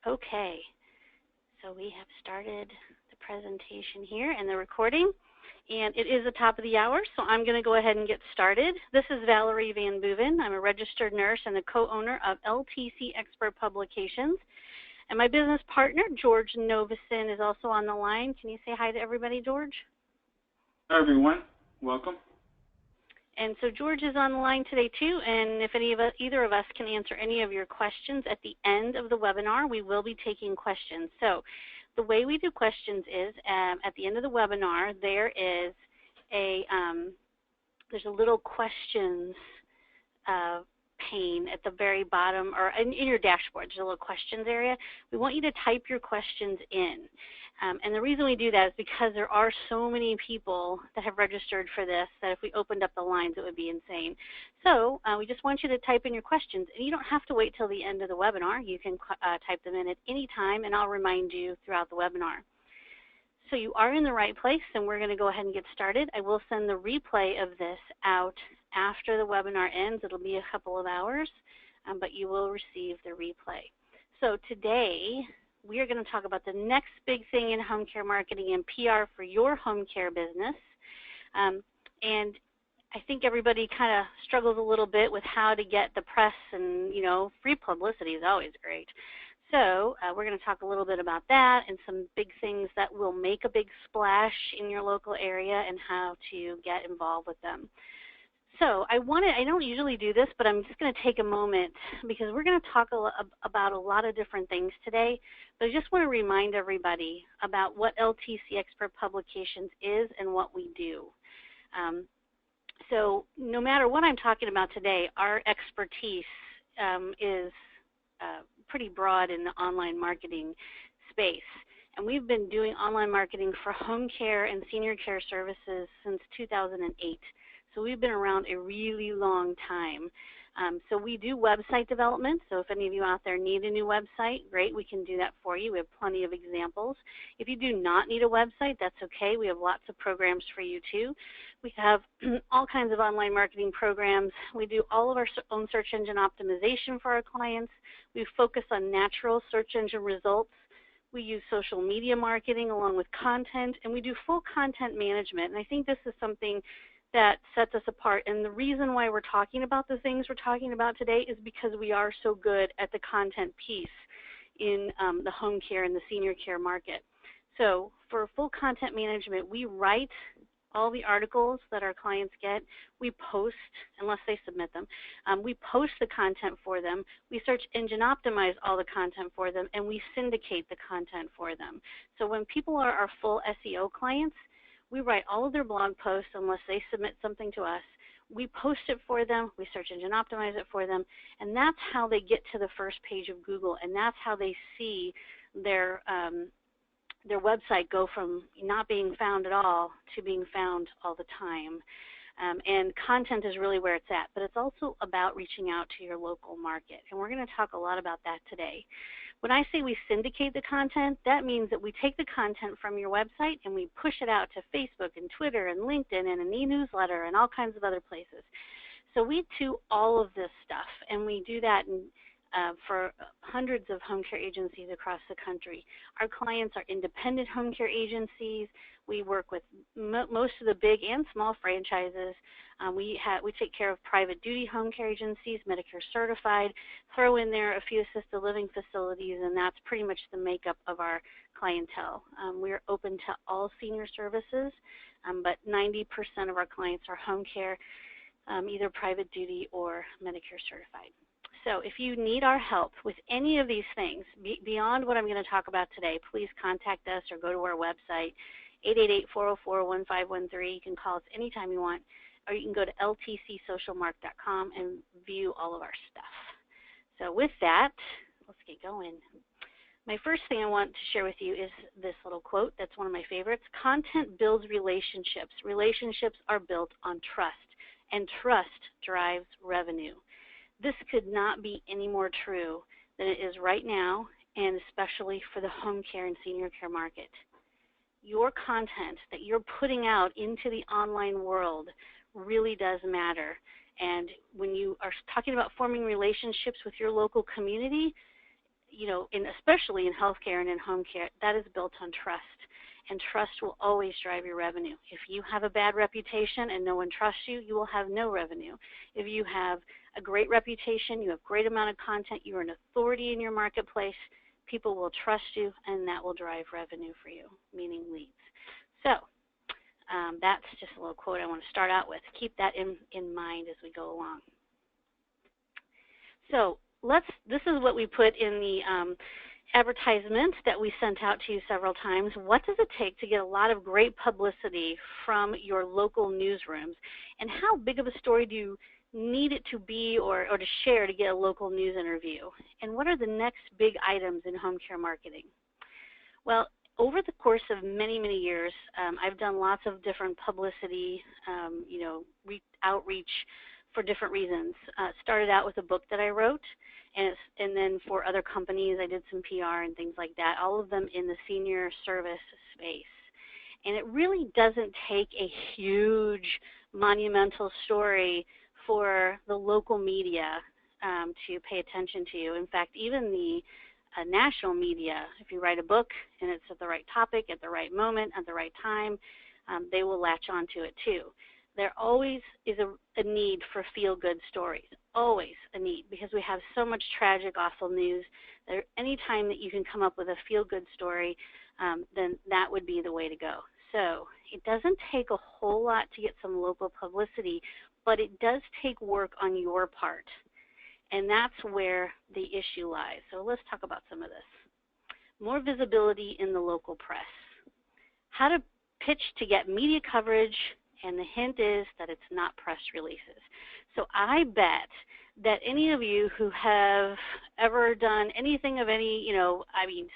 Okay, so we have started the presentation here and the recording, and it is the top of the hour, so I'm going to go ahead and get started. This is Valerie Van Boeven. I'm a registered nurse and the co-owner of LTC Expert Publications, and my business partner, George Novison, is also on the line. Can you say hi to everybody, George? Hi, everyone. Welcome. And so George is on the line today too, and if either of us can answer any of your questions at the end of the webinar, we will be taking questions. So the way we do questions is at the end of the webinar, there's a little questions pane at the very bottom, or in your dashboard, there's a little questions area. We want you to type your questions in. And the reason we do that is because there are so many people that have registered for this that if we opened up the lines, it would be insane. So we just want you to type in your questions. And you don't have to wait till the end of the webinar. You can type them in at any time, and I'll remind you throughout the webinar. So you are in the right place, and we're going to go ahead and get started. I will send the replay of this out after the webinar ends. It'll be a couple of hours, but you will receive the replay. So today, we are going to talk about the next big thing in home care marketing and PR for your home care business. And I think everybody kind of struggles a little bit with how to get the press, and free publicity is always great. So we're going to talk a little bit about that and some big things that will make a big splash in your local area and how to get involved with them. So I don't usually do this, but I'm just going to take a moment because we're going to talk about a lot of different things today. But I just want to remind everybody about what LTC Expert Publications is and what we do. So no matter what I'm talking about today, our expertise is pretty broad in the online marketing space. And we've been doing online marketing for home care and senior care services since 2008. So we've been around a really long time. So we do website development. So if any of you out there need a new website, great, we can do that for you. We have plenty of examples. If you do not need a website, that's okay. We have lots of programs for you too. We have all kinds of online marketing programs. We do all of our own search engine optimization for our clients. We focus on natural search engine results. We use social media marketing along with content, and we do full content management. And I think this is something that sets us apart. And the reason why we're talking about the things we're talking about today is because we are so good at the content piece in the home care and the senior care market. So for full content management, we write all the articles that our clients get. We post, unless they submit them, we post the content for them. We search engine optimize all the content for them, and we syndicate the content for them. So when people are our full SEO clients, we write all of their blog posts unless they submit something to us. We post it for them, we search engine optimize it for them, and that's how they get to the first page of Google, and that's how they see their website go from not being found at all to being found all the time. And content is really where it's at, but it's also about reaching out to your local market, and we're going to talk a lot about that today. When I say we syndicate the content, that means that we take the content from your website and we push it out to Facebook and Twitter and LinkedIn and an e-newsletter and all kinds of other places. So we do all of this stuff, and we do that for hundreds of home care agencies across the country. Our clients are independent home care agencies. We work with most of the big and small franchises. We take care of private duty home care agencies, Medicare certified, throw in there a few assisted living facilities, and that's pretty much the makeup of our clientele. We're open to all senior services, but 90% of our clients are home care, either private duty or Medicare certified. So if you need our help with any of these things, beyond what I'm going to talk about today, please contact us or go to our website, 888-404-1513. You can call us anytime you want, or you can go to ltcsocialmark.com and view all of our stuff. So with that, let's get going. My first thing I want to share with you is this little quote that's one of my favorites. Content builds relationships. Relationships are built on trust, and trust drives revenue. This could not be any more true than it is right now, and especially for the home care and senior care market. Your content that you're putting out into the online world really does matter. And when you are talking about forming relationships with your local community, especially in healthcare and in home care, that is built on trust. And trust will always drive your revenue. If you have a bad reputation and no one trusts you, you will have no revenue. If you have a great reputation, you have great amount of content, you are an authority in your marketplace, people will trust you, and that will drive revenue for you, meaning leads. So that's just a little quote I want to start out with. Keep that in mind as we go along. So this is what we put in the advertisement that we sent out to you several times. What does it take to get a lot of great publicity from your local newsrooms? And how big of a story do you need it to be or to share to get a local news interview? And what are the next big items in home care marketing? Well, over the course of many, many years, I've done lots of different publicity, outreach for different reasons. Started out with a book that I wrote, and then for other companies, I did some PR and things like that, all of them in the senior service space. And it really doesn't take a huge, monumental story for the local media to pay attention to you. In fact, even the national media, if you write a book and it's at the right topic, at the right moment, at the right time, they will latch onto it too. There always is a need for feel-good stories, always a need, because we have so much tragic, awful news. Any time that you can come up with a feel-good story, then that would be the way to go. So it doesn't take a whole lot to get some local publicity, but it does take work on your part, and that's where the issue lies. So let's talk about some of this. More visibility in the local press. How to pitch to get media coverage. And the hint is that it's not press releases. So I bet that any of you who have ever done anything of any,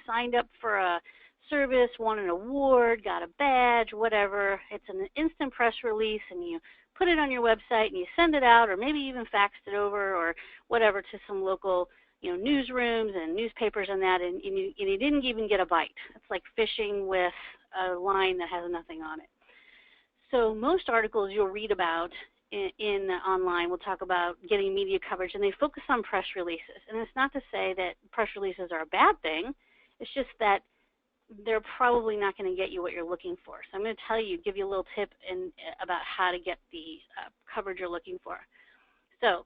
signed up for a service, won an award, got a badge, whatever, it's an instant press release and you put it on your website and you send it out, or maybe even faxed it over or whatever to some local newsrooms and newspapers and that, and you didn't even get a bite. It's like fishing with a line that has nothing on it. So most articles you'll read about in online will talk about getting media coverage, and they focus on press releases. And it's not to say that press releases are a bad thing. It's just that they're probably not going to get you what you're looking for. So I'm going to give you a little tip about how to get the coverage you're looking for. So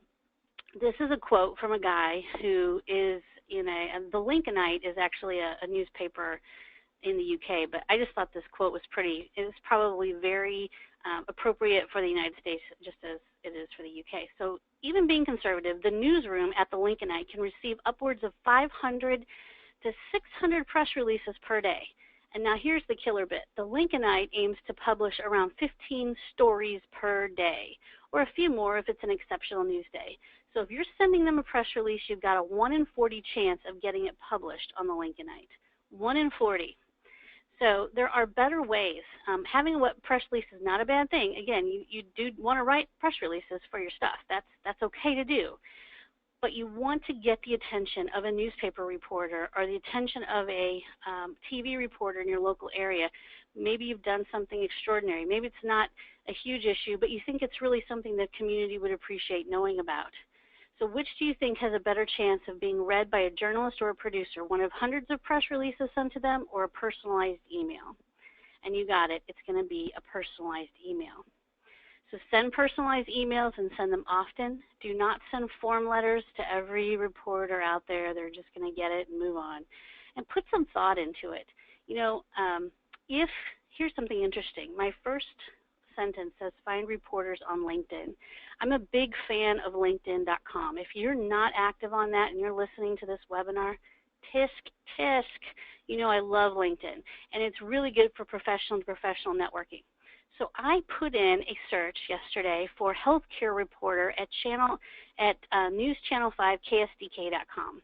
this is a quote from a guy who is the Lincolnite is actually a newspaper in the UK, but I just thought this quote was it was probably very appropriate for the United States, just as it is for the UK. So even being conservative, the newsroom at the Lincolnite can receive upwards of 500 to 600 press releases per day. And now here's the killer bit. The Lincolnite aims to publish around 15 stories per day, or a few more if it's an exceptional news day. So if you're sending them a press release, you've got a 1 in 40 chance of getting it published on the Lincolnite. 1 in 40. So there are better ways. Having a press release is not a bad thing. Again, you do want to write press releases for your stuff. That's okay to do. But you want to get the attention of a newspaper reporter or the attention of a TV reporter in your local area. Maybe you've done something extraordinary. Maybe it's not a huge issue, but you think it's really something the community would appreciate knowing about. So which do you think has a better chance of being read by a journalist or a producer, one of hundreds of press releases sent to them or a personalized email? And you got it. It's going to be a personalized email. So send personalized emails and send them often. Do not send form letters to every reporter out there. They're just going to get it and move on. And put some thought into it. Here's something interesting. My first sentence says find reporters on LinkedIn. I'm a big fan of LinkedIn.com. If you're not active on that and you're listening to this webinar, tisk. I love LinkedIn. And it's really good for professional to professional networking. So I put in a search yesterday for healthcare reporter at News Channel 5 KSDK.com.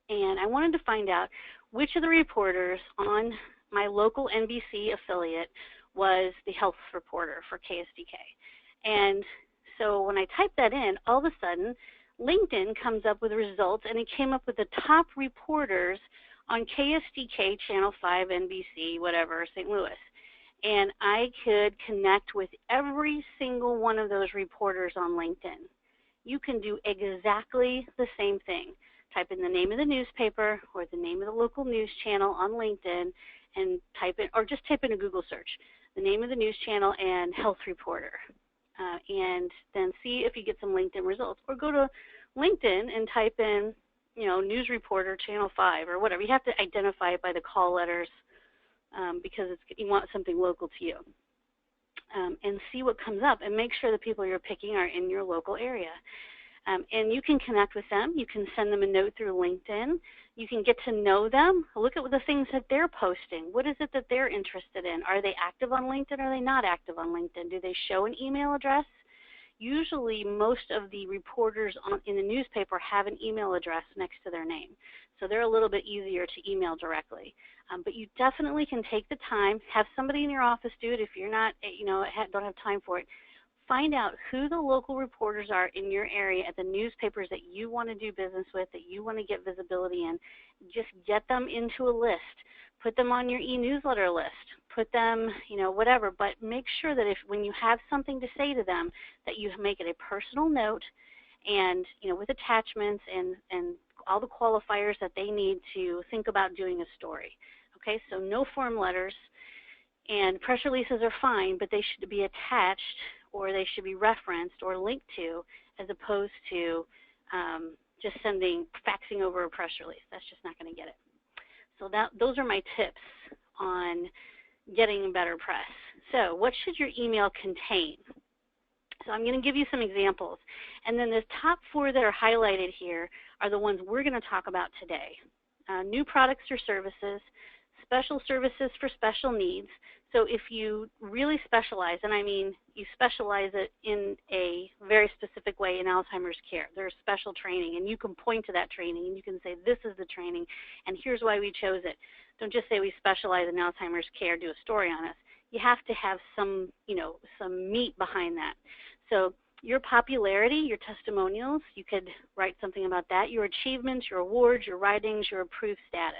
And I wanted to find out which of the reporters on my local NBC affiliate was the health reporter for KSDK. And so when I typed that in, all of a sudden, LinkedIn comes up with results, and it came up with the top reporters on KSDK, Channel 5, NBC, whatever, St. Louis. And I could connect with every single one of those reporters on LinkedIn. You can do exactly the same thing. type in the name of the newspaper or the name of the local news channel on LinkedIn and type in, or just type in a Google search, the name of the news channel and health reporter, and then see if you get some LinkedIn results. Or go to LinkedIn and type in, news reporter channel 5 or whatever. You have to identify it by the call letters because you want something local to you. And see what comes up and make sure the people you're picking are in your local area. And you can connect with them. You can send them a note through LinkedIn. You can get to know them. Look at the things that they're posting. What is it that they're interested in? Are they active on LinkedIn or are they not active on LinkedIn? Do they show an email address? Usually most of the reporters in the newspaper have an email address next to their name. So they're a little bit easier to email directly. But you definitely can take the time, have somebody in your office do it if you're not, don't have time for it. Find out who the local reporters are in your area at the newspapers that you want to do business with, that you want to get visibility in. Just get them into a list. Put them on your e-newsletter list. Put them, whatever. But make sure that when you have something to say to them, that you make it a personal note and, with attachments and all the qualifiers that they need to think about doing a story. Okay, so no form letters. And press releases are fine, but they should be attached or they should be referenced or linked to, as opposed to just faxing over a press release. That's just not going to get it. So those are my tips on getting better press. So what should your email contain? So I'm going to give you some examples. And then the top 4 that are highlighted here are the ones we're going to talk about today. New products or services, special services for special needs. So if you really specialize, and I mean you specialize it in a very specific way in Alzheimer's care, there's special training, and you can point to that training, and you can say, this is the training, and here's why we chose it. Don't just say we specialize in Alzheimer's care, do a story on us. You have to have some, some meat behind that. So your popularity, your testimonials, you could write something about that, your achievements, your awards, your writings, your approved status.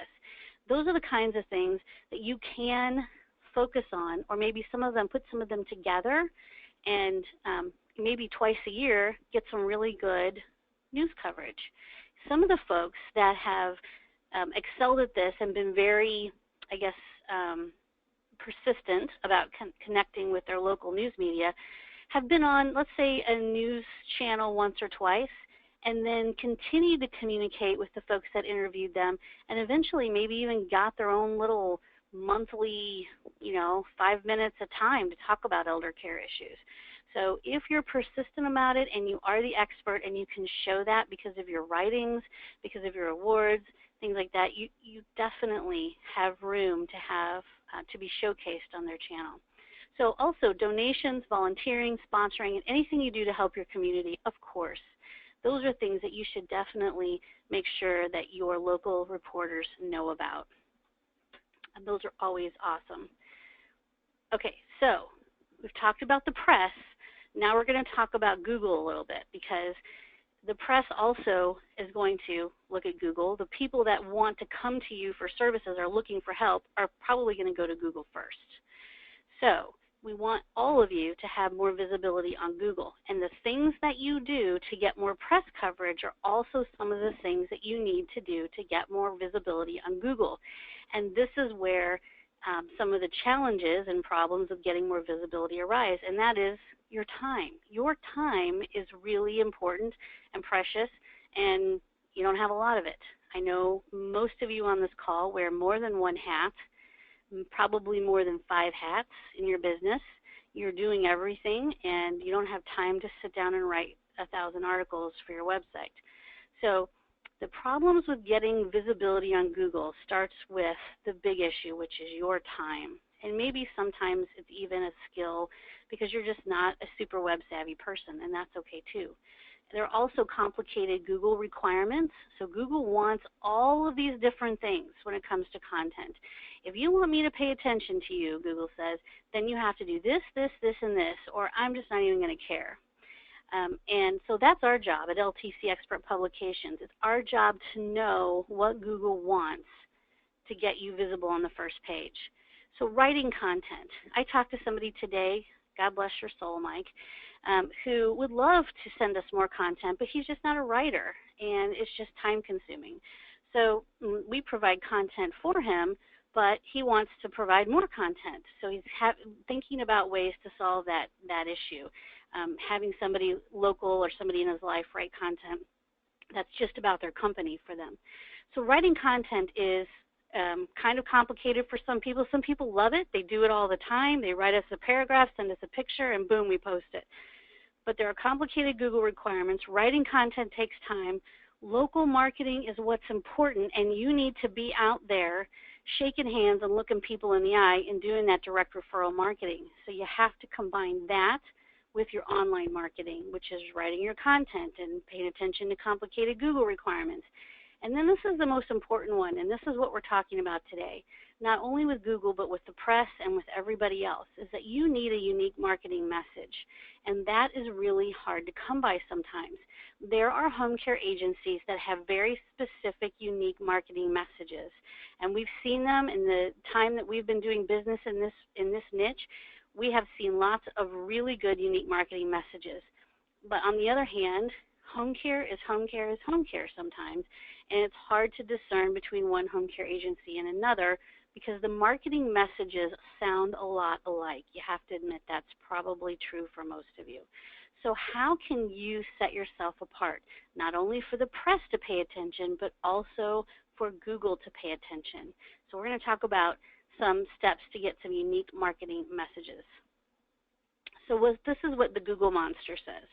Those are the kinds of things that you can focus on, or maybe put some of them together, and maybe twice a year get some really good news coverage. Some of the folks that have excelled at this and been very, persistent about connecting with their local news media have been on, let's say, a news channel once or twice, and then continue to communicate with the folks that interviewed them, and eventually maybe even got their own little monthly, 5 minutes a time to talk about elder care issues. So if you're persistent about it and you are the expert and you can show that because of your writings, because of your awards, things like that, you definitely have room to have to be showcased on their channel. So also donations, volunteering, sponsoring, and anything you do to help your community, of course. Those are things that you should definitely make sure that your local reporters know about. And those are always awesome. Okay, so we've talked about the press. Now we're going to talk about Google a little bit, because the press also is going to look at Google. The people that want to come to you for services or looking for help are probably going to go to Google first. So we want all of you to have more visibility on Google. And the things that you do to get more press coverage are also some of the things that you need to do to get more visibility on Google. And this is where some of the challenges and problems of getting more visibility arise, and that is your time. Your time is really important and precious, and you don't have a lot of it. I know most of you on this call wear more than one hat, probably more than 5 hats in your business. You're doing everything, and you don't have time to sit down and write 1,000 articles for your website. So the problems with getting visibility on Google starts with the big issue, which is your time. And maybe sometimes it's even a skill because you're just not a super web savvy person, and that's okay too. There are also complicated Google requirements. So Google wants all of these different things when it comes to content. If you want me to pay attention to you, Google says, then you have to do this, this, this, and this, or I'm just not even going to care. And so that's our job at LTC Expert Publications. It's our job to know what Google wants to get you visible on the first page. So writing content. I talked to somebody today, God bless your soul, Mike, who would love to send us more content, but he's just not a writer, and it's just time consuming. So we provide content for him, but he wants to provide more content. So he's thinking about ways to solve that issue, having somebody local or somebody in his life write content that's just about their company for them. So writing content is kind of complicated for some people. Some people love it. They do it all the time. They write us a paragraph, send us a picture, and boom, we post it. But there are complicated Google requirements. Writing content takes time. Local marketing is what's important, and you need to be out there shaking hands and looking people in the eye and doing that direct referral marketing. So you have to combine that with your online marketing, which is writing your content and paying attention to complicated Google requirements. And then this is the most important one, and this is what we're talking about today, not only with Google but with the press and with everybody else, is that you need a unique marketing message. And that is really hard to come by sometimes. There are home care agencies that have very specific, unique marketing messages. And we've seen them in the time that we've been doing business in this niche. We have seen lots of really good, unique marketing messages. But on the other hand, home care is home care is home care sometimes. And it's hard to discern between one home care agency and another because the marketing messages sound a lot alike. You have to admit that's probably true for most of you. So how can you set yourself apart, not only for the press to pay attention, but also for Google to pay attention? So we're going to talk about some steps to get some unique marketing messages. So this is what the Google Monster says.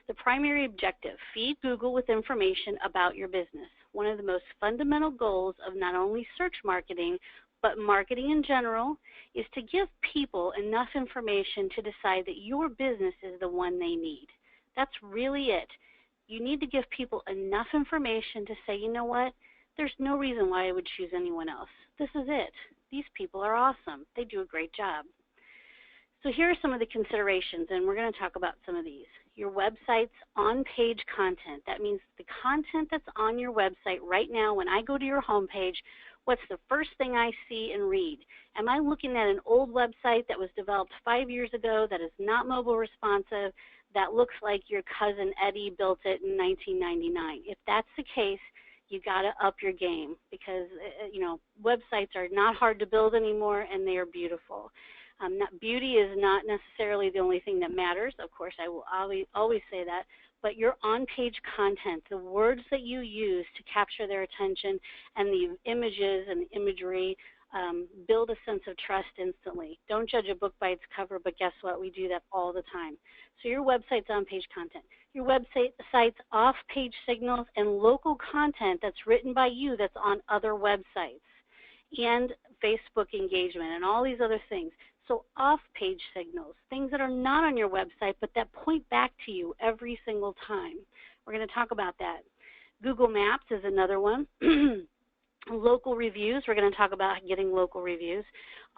The primary objective, feed Google with information about your business. One of the most fundamental goals of not only search marketing, but marketing in general, is to give people enough information to decide that your business is the one they need. That's really it. You need to give people enough information to say, you know what, there's no reason why I would choose anyone else. This is it. These people are awesome. They do a great job. So here are some of the considerations, and we're going to talk about some of these. Your website's on-page content. That means the content that's on your website right now, when I go to your homepage, what's the first thing I see and read? Am I looking at an old website that was developed 5 years ago that is not mobile responsive, that looks like your cousin Eddie built it in 1999? If that's the case, you got to up your game because, websites are not hard to build anymore and they are beautiful. Beauty is not necessarily the only thing that matters. Of course, I will always say that. But your on-page content, the words that you use to capture their attention and the images and imagery build a sense of trust instantly. Don't judge a book by its cover, but guess what? We do that all the time. So your website's on-page content. Your website's off-page signals and local content that's written by you that's on other websites and Facebook engagement and all these other things. So off-page signals, things that are not on your website but that point back to you every single time. We're going to talk about that. Google Maps is another one. Local reviews, we're going to talk about getting local reviews.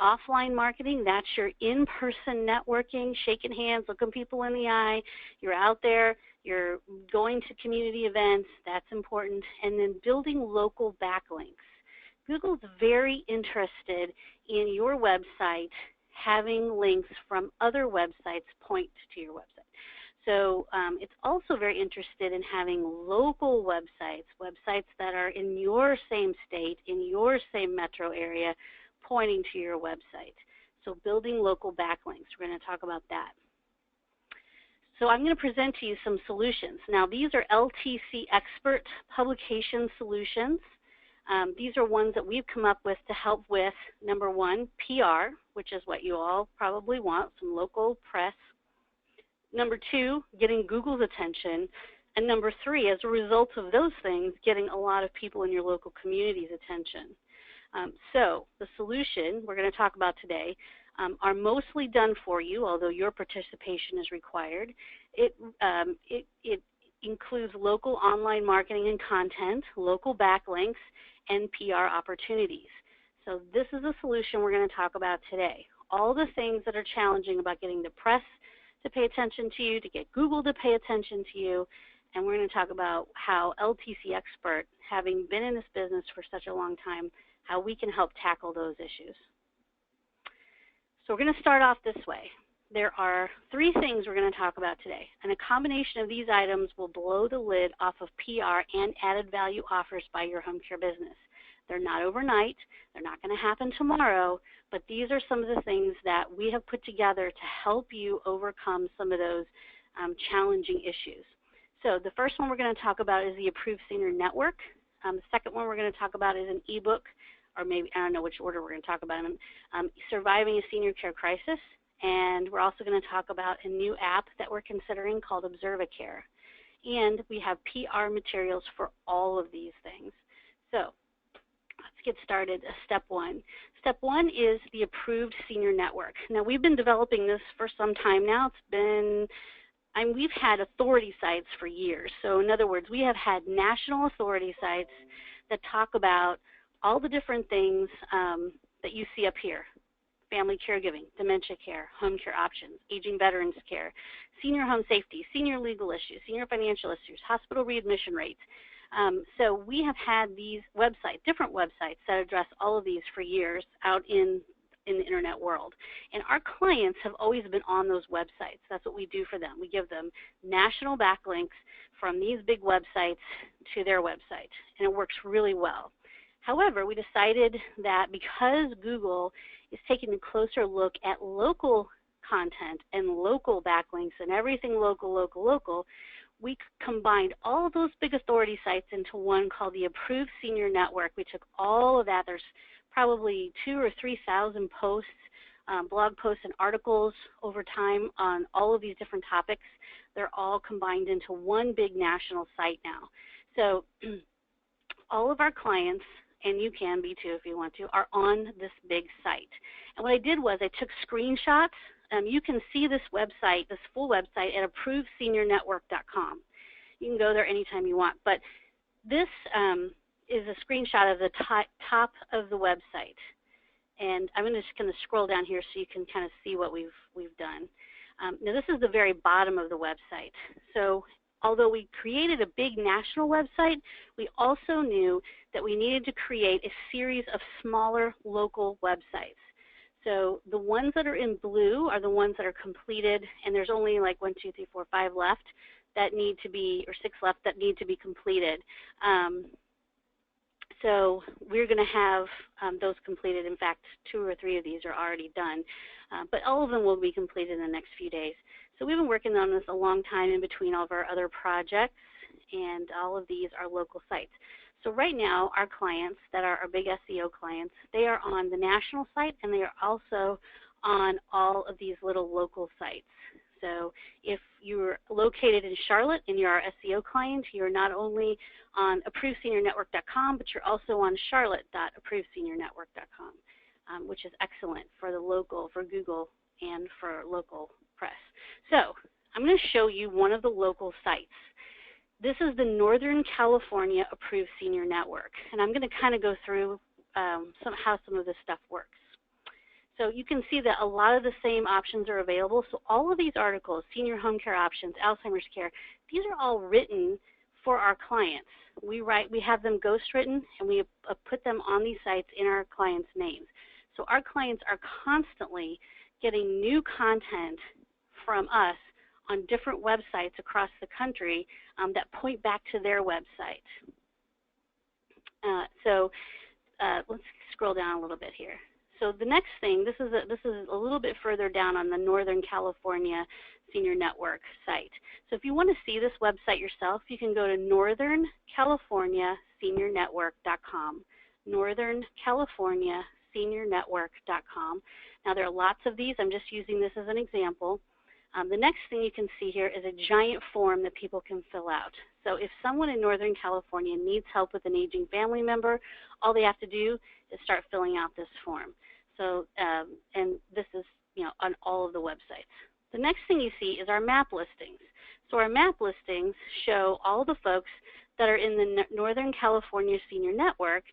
Offline marketing, that's your in-person networking, shaking hands, looking people in the eye. You're out there, you're going to community events, that's important. And then building local backlinks. Google's very interested in your website having links from other websites point to your website. So it's also very interested in having local websites that are in your same state, in your same metro area, pointing to your website. So building local backlinks, we're going to talk about that. So I'm going to present to you some solutions. Now these are LTC expert publication solutions. These are ones that we've come up with to help with, number one, PR, which is what you all probably want, some local press. Number two, getting Google's attention. And number three, as a result of those things, getting a lot of people in your local community's attention. So the solution we're going to talk about today are mostly done for you, although your participation is required. It includes local online marketing and content, local backlinks, and PR opportunities. So this is a solution we're going to talk about today. All the things that are challenging about getting the press to pay attention to you, to get Google to pay attention to you, and we're going to talk about how LTC Expert, having been in this business for such a long time, how we can help tackle those issues. So we're going to start off this way. there are 3 things we're going to talk about today, and a combination of these items will blow the lid off of PR and added value offers by your home care business. They're not overnight, they're not going to happen tomorrow, but these are some of the things that we have put together to help you overcome some of those challenging issues. So the first one we're going to talk about is the Approved Senior Network. The second one we're going to talk about is an ebook, or maybe, I don't know which order we're going to talk about them, Surviving a Senior Care Crisis. And we're also going to talk about a new app that we're considering called Observacare. And we have PR materials for all of these things. So let's get started. Step 1. Step 1 is the Approved Senior Network. Now, we've been developing this for some time now. We've had authority sites for years. So in other words, we have had national authority sites that talk about all the different things that you see up here: family caregiving, dementia care, home care options, aging veterans care, senior home safety, senior legal issues, senior financial issues, hospital readmission rates. So we have had these websites, different websites that address all of these for years out in the internet world. And our clients have always been on those websites. That's what we do for them. We give them national backlinks from these big websites to their website, and it works really well. However, we decided that because Google is taking a closer look at local content and local backlinks and everything local, we combined all of those big authority sites into one called the Approved Senior Network. We took all of that. There's probably 2,000 or 3,000 posts, blog posts and articles over time on all of these different topics. They're all combined into one big national site now. So all of our clients, and you can be too if you want to, are on this big site. And what I did was I took screenshots. You can see this website, this full website, at ApprovedSeniorNetwork.com. You can go there anytime you want. But this is a screenshot of the top of the website. And I'm just going to scroll down here so you can kind of see what we've done. Now this is the very bottom of the website. So although we created a big national website, we also knew that we needed to create a series of smaller local websites. So the ones that are in blue are the ones that are completed, and there's only like 1, 2, 3, 4, 5 left that need to be, or 6 left that need to be completed. So we're going to have those completed. In fact, 2 or 3 of these are already done, but all of them will be completed in the next few days. So we've been working on this a long time in between all of our other projects, and all of these are local sites. So right now, our clients that are our big SEO clients, they are on the national site, and they are also on all of these little local sites. So if you're located in Charlotte and you're our SEO client, you're not only on ApprovedSeniorNetwork.com, but you're also on Charlotte.ApprovedSeniorNetwork.com, which is excellent for the local, for Google, and for local press. So I'm going to show you one of the local sites. This is the Northern California Approved Senior Network, and I'm going to kind of go through how some of this stuff works. So you can see that a lot of the same options are available. So all of these articles, senior home care options, Alzheimer's care, these are all written for our clients. We have them ghostwritten, and we put them on these sites in our clients' names. So our clients are constantly getting new content from us on different websites across the country that point back to their website. Let's scroll down a little bit here. So the next thing, this is a little bit further down on the Northern California Senior Network site. So if you want to see this website yourself, you can go to NorthernCaliforniaSeniorNetwork.com. NorthernCaliforniaSeniorNetwork.com. Now there are lots of these. I'm just using this as an example. The next thing you can see here is a giant form that people can fill out. So if someone in Northern California needs help with an aging family member, all they have to do is start filling out this form. So, and this is, on all of the websites. The next thing you see is our map listings. So our map listings show all the folks that are in the Northern California Senior Network,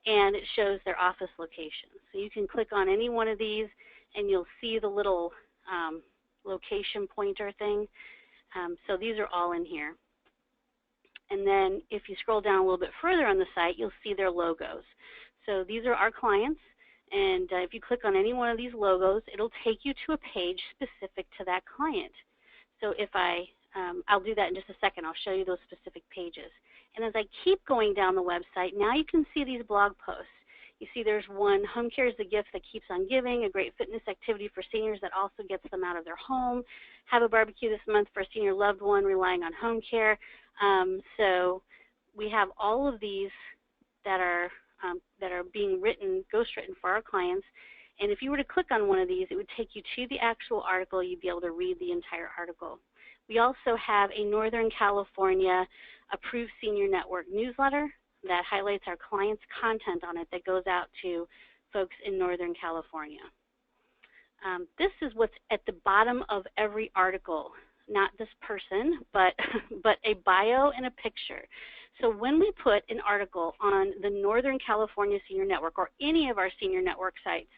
and it shows their office locations. So you can click on any one of these, and you'll see the little location pointer thing. So these are all in here. And then if you scroll down a little bit further on the site, you'll see their logos. So these are our clients. And if you click on any one of these logos, it'll take you to a page specific to that client. So if I'll do that in just a second. I'll show you those specific pages. And as I keep going down the website, now you can see these blog posts. You see there's one, Home Care is the gift that keeps on giving, a great fitness activity for seniors that also gets them out of their home. Have a barbecue this month for a senior loved one relying on home care. So we have all of these that are being written, ghostwritten for our clients. And if you were to click on one of these, it would take you to the actual article. You'd be able to read the entire article. We also have a Northern California Approved Senior Network newsletter that highlights our clients' content on it that goes out to folks in Northern California. This is what's at the bottom of every article, not this person, but a bio and a picture. So when we put an article on the Northern California Senior Network or any of our senior network sites,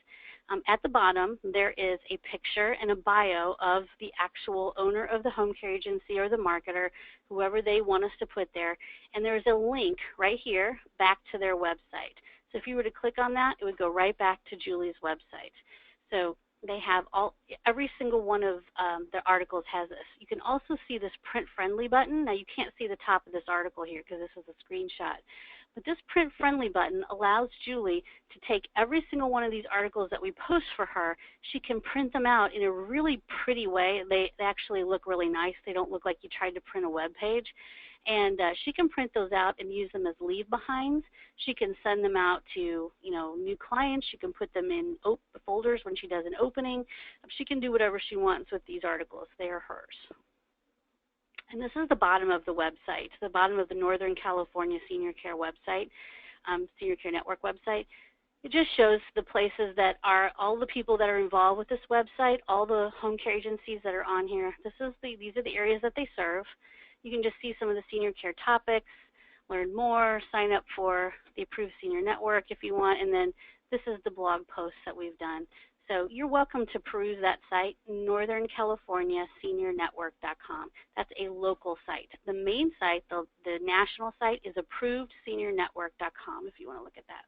at the bottom there is a picture and a bio of the actual owner of the home care agency or the marketer, whoever they want us to put there, and there's a link right here back to their website. So if you were to click on that, it would go right back to Julie's website. So they have every single one of their articles has this. You can also see this print friendly button. Now you can't see the top of this article here because this is a screenshot. But this print friendly button allows Julie to take every single one of these articles that we post for her. She can print them out in a really pretty way. They actually look really nice. They don't look like you tried to print a web page. And she can print those out and use them as leave behinds. She can send them out to new clients. She can put them in folders when she does an opening. She can do whatever she wants with these articles. They are hers. And this is the bottom of the website, the bottom of the Northern California Senior Care website, Senior Care Network website. It just shows the places that are all the people that are involved with this website, all the home care agencies that are on here. These are the areas that they serve. You can just see some of the senior care topics, learn more, sign up for the Approved Senior Network if you want, and then this is the blog posts that we've done. So you're welcome to peruse that site, northernCaliforniaSeniorNetwork.com. That's a local site. The main site, the national site, is ApprovedSeniorNetwork.com if you want to look at that.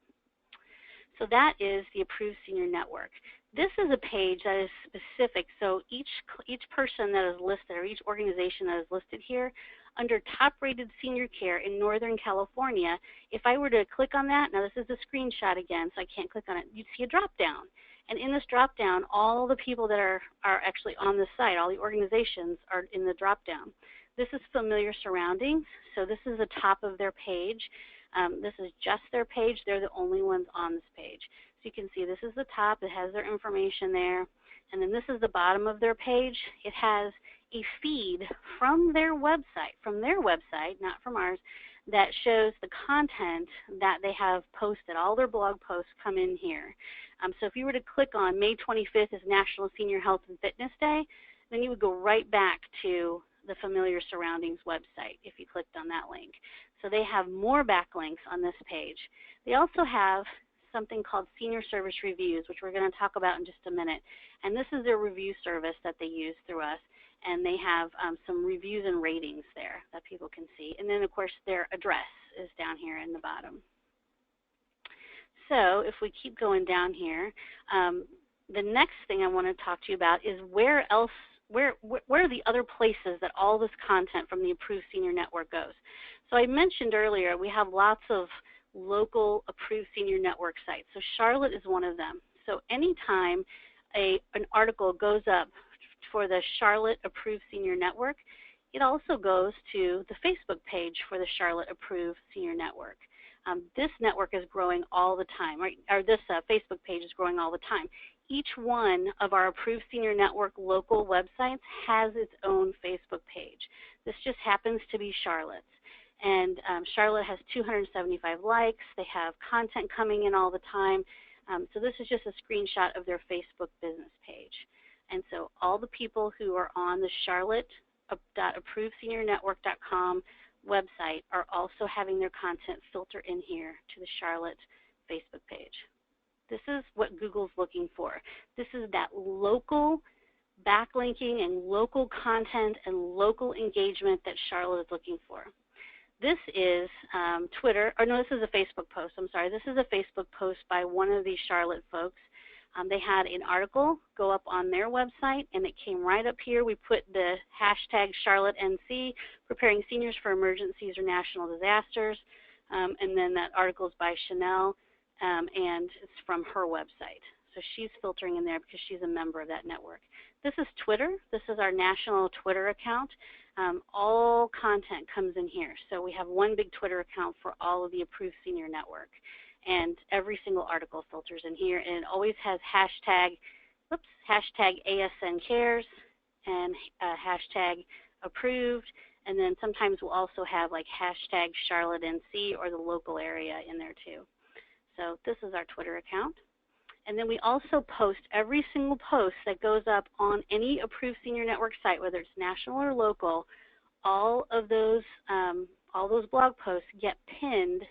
So that is the Approved Senior Network. This is a page that is specific. So each person that is listed, or each organization that is listed here, under top-rated senior care in Northern California, if I were to click on that, now this is a screenshot again, so I can't click on it, you'd see a drop-down. And in this drop-down, all the people that are actually on this site, all the organizations are in the drop-down. This is Familiar Surroundings, so this is the top of their page. This is just their page. They're the only ones on this page. So you can see this is the top. It has their information there. And then this is the bottom of their page. It has a feed from their website, not from ours, that shows the content that they have posted. All their blog posts come in here. So if you were to click on May 25th is National Senior Health and Fitness Day, then you would go right back to the Familiar Surroundings website if you clicked on that link. So they have more backlinks on this page. They also have something called Senior Service Reviews, which we're going to talk about in just a minute. And this is their review service that they use through us. And they have some reviews and ratings there that people can see. And then, of course, their address is down here in the bottom. So if we keep going down here, the next thing I want to talk to you about is where are the other places that all this content from the Approved Senior Network goes. So I mentioned earlier we have lots of local Approved Senior Network sites. So Charlotte is one of them. So anytime an article goes up for the Charlotte Approved Senior Network, it also goes to the Facebook page for the Charlotte Approved Senior Network. This network is growing all the time, right? Or this Facebook page is growing all the time. Each one of our Approved Senior Network local websites has its own Facebook page. This just happens to be Charlotte's. And Charlotte has 275 likes. They have content coming in all the time. So this is just a screenshot of their Facebook business page. And so all the people who are on the Charlotte.ApprovedSeniorNetwork.com website are also having their content filter in here to the Charlotte Facebook page. This is what Google's looking for. This is that local backlinking and local content and local engagement that Charlotte is looking for. This is Twitter, or no, this is a Facebook post. I'm sorry. This is a Facebook post by one of these Charlotte folks. They had an article go up on their website, and it came right up here. We put the hashtag CharlotteNC, preparing seniors for emergencies or national disasters, and then that article is by Chanel, and it's from her website. So she's filtering in there because she's a member of that network. This is Twitter. This is our national Twitter account. All content comes in here. So we have one big Twitter account for all of the approved senior network. And every single article filters in here. And it always has hashtag ASN cares and hashtag approved. And then sometimes we'll also have like hashtag Charlotte NC or the local area in there too. So this is our Twitter account. And then we also post every single post that goes up on any approved senior network site, whether it's national or local. All those blog posts get pinned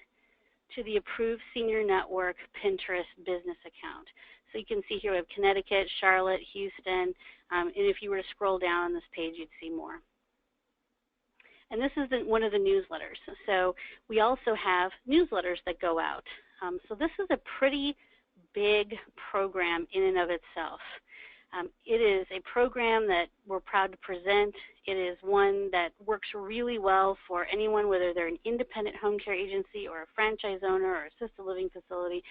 to the approved senior network Pinterest business account. So you can see here we have Connecticut, Charlotte, Houston, and if you were to scroll down on this page, you'd see more. And this is one of the newsletters. So we also have newsletters that go out. So this is a pretty big program in and of itself. It is a program that we're proud to present. It is one that works really well for anyone, whether they're an independent home care agency or a franchise owner or assisted living facility.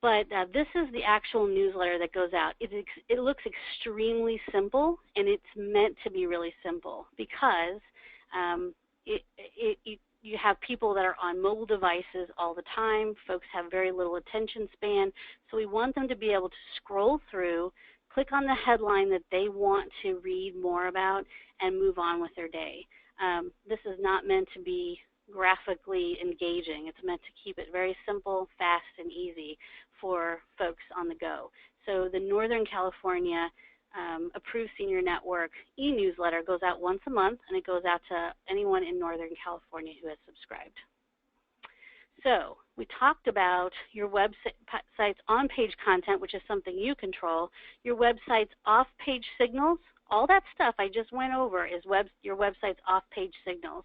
But this is the actual newsletter that goes out. It looks extremely simple, and it's meant to be really simple because you have people that are on mobile devices all the time. Folks have very little attention span. So we want them to be able to scroll through, click on the headline that they want to read more about, and move on with their day. This is not meant to be graphically engaging. It's meant to keep it very simple, fast, and easy for folks on the go. So the Northern California Approved Senior Network e-newsletter goes out once a month, and it goes out to anyone in Northern California who has subscribed. So we talked about your website's on-page content, which is something you control, your website's off-page signals. All that stuff I just went over is your website's off-page signals.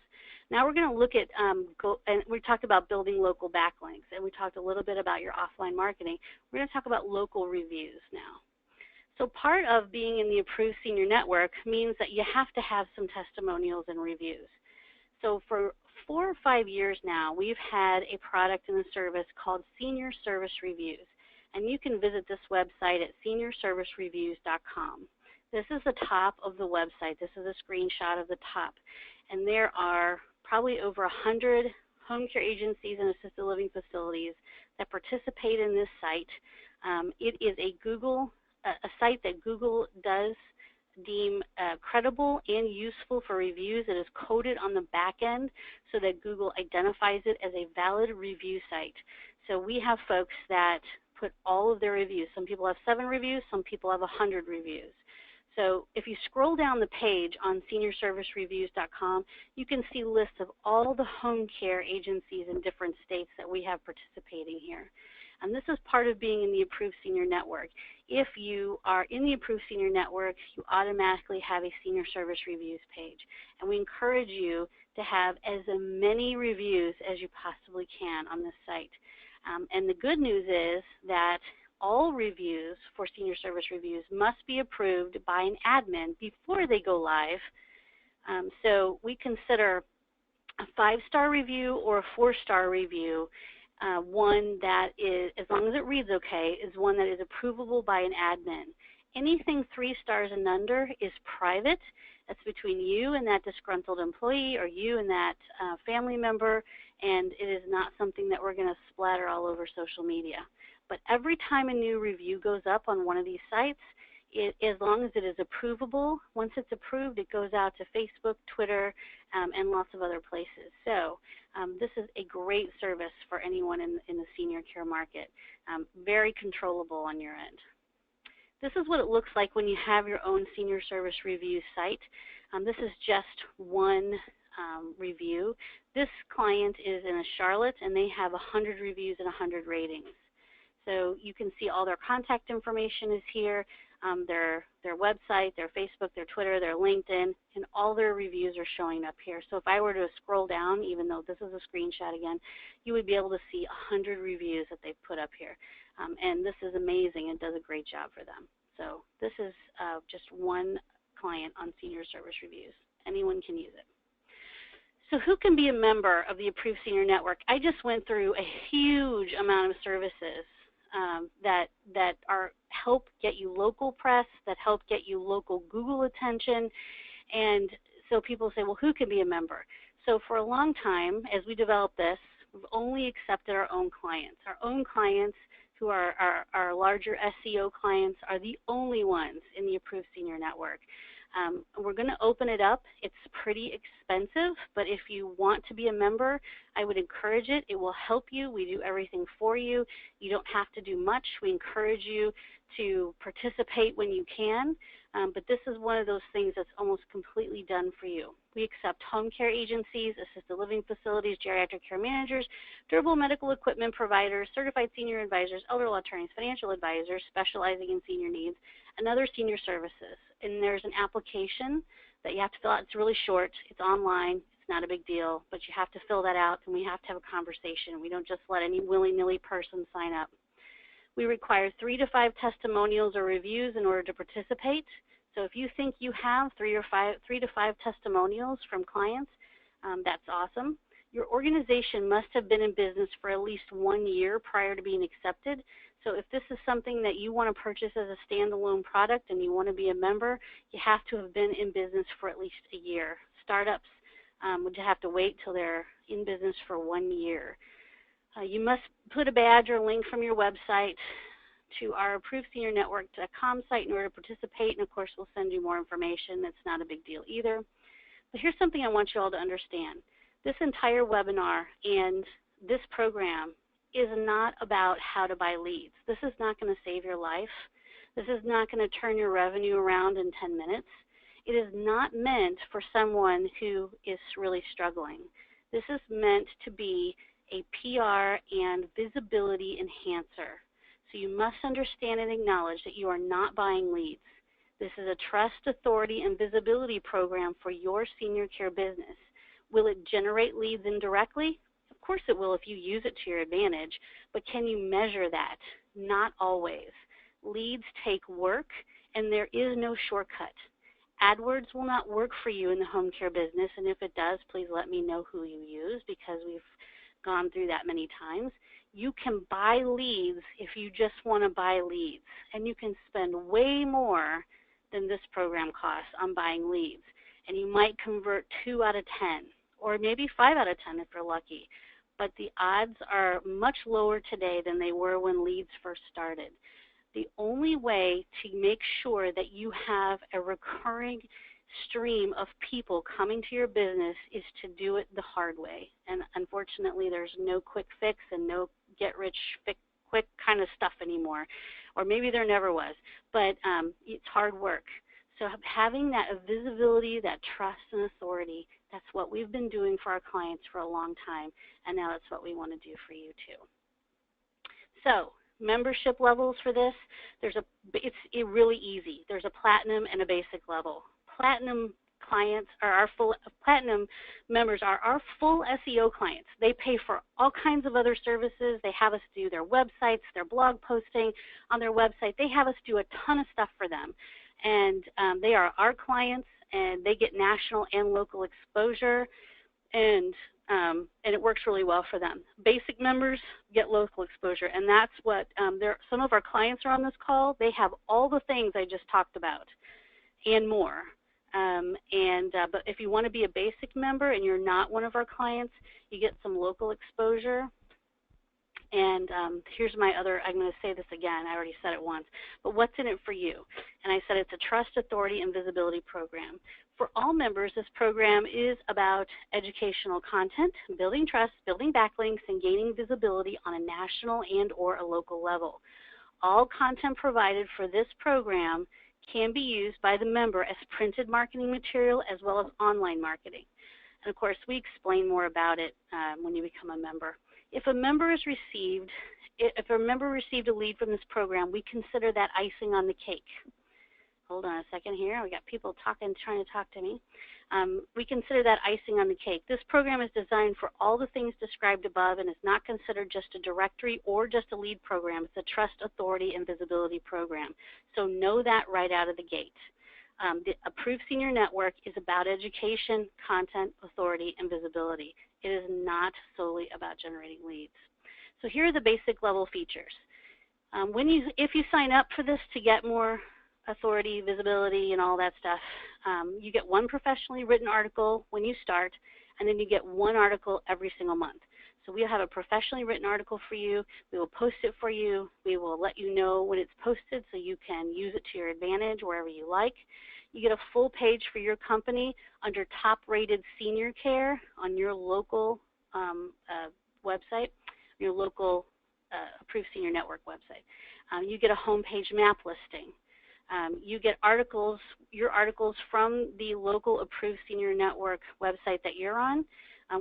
Now we're going to look at, and we talked about building local backlinks, and we talked a little bit about your offline marketing. We're going to talk about local reviews now. So part of being in the Approved Senior Network means that you have to have some testimonials and reviews. So for 4 or 5 years now, we've had a product and a service called Senior Service Reviews. And you can visit this website at seniorservicereviews.com. This is the top of the website. This is a screenshot of the top. And there are probably over 100 home care agencies and assisted living facilities that participate in this site. It is a site that Google does deem credible and useful for reviews. It is coded on the back end so that Google identifies it as a valid review site. So we have folks that put all of their reviews. Some people have 7 reviews, some people have 100 reviews. So if you scroll down the page on seniorservicereviews.com, you can see lists of all the home care agencies in different states that we have participating here. And this is part of being in the Approved Senior Network. If you are in the Approved Senior Network, you automatically have a Senior Service Reviews page. And we encourage you to have as many reviews as you possibly can on this site. And the good news is that all reviews for Senior Service Reviews must be approved by an admin before they go live. So we consider a 5-star review or a 4-star review one that is, as long as it reads okay, is one that is approvable by an admin. Anything 3 stars and under is private. That's between you and that disgruntled employee or you and that family member, and it is not something that we're going to splatter all over social media. But every time a new review goes up on one of these sites, as long as it is approvable, once it's approved, it goes out to Facebook, Twitter, and lots of other places. So this is a great service for anyone in the senior care market, very controllable on your end. This is what it looks like when you have your own Senior Service Review site. This is just one review. This client is in Charlotte, and they have 100 reviews and 100 ratings. So you can see all their contact information is here. their website, their Facebook, their Twitter, their LinkedIn, and all their reviews are showing up here. So if I were to scroll down, even though this is a screenshot again, you would be able to see 100 reviews that they've put up here. And this is amazing and does a great job for them. So this is just one client on Senior Service Reviews. Anyone can use it. So who can be a member of the Approved Senior Network? I just went through a huge amount of services that help get you local press, that help get you local Google attention. And so people say, well, who can be a member? So for a long time, as we developed this, we've only accepted our own clients. Our own clients, who are our larger SEO clients, are the only ones in the Approved Senior Network. We're going to open it up. It's pretty expensive, but if you want to be a member, I would encourage it. It will help you. We do everything for you. You don't have to do much. We encourage you to participate when you can, but this is one of those things that's almost completely done for you. We accept home care agencies, assisted living facilities, geriatric care managers, durable medical equipment providers, certified senior advisors, elder law attorneys, financial advisors specializing in senior needs, and other senior services. And there's an application that you have to fill out. It's really short. It's online. It's not a big deal, but you have to fill that out, and we have to have a conversation. We don't just let any willy-nilly person sign up. We require 3 to 5 testimonials or reviews in order to participate. So if you think you have 3 to 5 testimonials from clients, that's awesome. Your organization must have been in business for at least 1 year prior to being accepted. So if this is something that you want to purchase as a standalone product and you want to be a member, you have to have been in business for at least a year. Startups would have to wait till they're in business for 1 year. You must put a badge or link from your website to our ApprovedSeniorNetwork.com site in order to participate, and of course we'll send you more information. That's not a big deal either. But here's something I want you all to understand. This entire webinar and this program is not about how to buy leads. This is not going to save your life. This is not going to turn your revenue around in 10 minutes. It is not meant for someone who is really struggling. This is meant to be a PR and visibility enhancer. So you must understand and acknowledge that you are not buying leads. This is a trust, authority, and visibility program for your senior care business. Will it generate leads indirectly? Of course it will if you use it to your advantage, but can you measure that? Not always. Leads take work, and there is no shortcut. AdWords will not work for you in the home care business, and if it does, please let me know who you use because we've gone through that many times. You can buy leads if you just want to buy leads, and you can spend way more than this program costs on buying leads, and you might convert 2 out of 10, or maybe 5 out of 10 if you're lucky, but the odds are much lower today than they were when leads first started. The only way to make sure that you have a recurring stream of people coming to your business is to do it the hard way. And unfortunately, there's no quick fix and no get-rich-quick kind of stuff anymore. Or maybe there never was, but it's hard work. So having that visibility, that trust and authority, that's what we've been doing for our clients for a long time, and now that's what we want to do for you too. So membership levels for this, it's really easy. There's a platinum and a basic level. Platinum clients are platinum members are our full SEO clients. They pay for all kinds of other services. They have us do their websites, their blog posting on their website. They have us do a ton of stuff for them. And they are our clients, and they get national and local exposure, and it works really well for them. Basic members get local exposure, and that's what some of our clients are on this call. They have all the things I just talked about and more. But if you want to be a basic member and you're not one of our clients, you get some local exposure. And here's my other, I'm going to say this again, I already said it once, but what's in it for you? And I said it's a trust, authority, and visibility program. For all members, this program is about educational content, building trust, building backlinks, and gaining visibility on a national and or a local level. All content provided for this program can be used by the member as printed marketing material as well as online marketing. And of course, we explain more about it when you become a member. If a member received a lead from this program, we consider that icing on the cake. hold on a second here. We got people trying to talk to me. We consider that icing on the cake. This program is designed for all the things described above and is not considered just a directory or just a lead program. It's a trust, authority, and visibility program. So know that right out of the gate. The Approved Senior Network is about education, content, authority, and visibility. It is not solely about generating leads. So here are the basic level features. If you sign up for this to get more authority, visibility, and all that stuff, you get one professionally written article when you start, and then you get one article every single month. So we'll have a professionally written article for you. We will post it for you. We will let you know when it's posted so you can use it to your advantage wherever you like. You get a full page for your company under top-rated senior care on your local website, your local Approved Senior Network website. You get a homepage map listing. You get your articles from the local Approved Senior Network website that you're on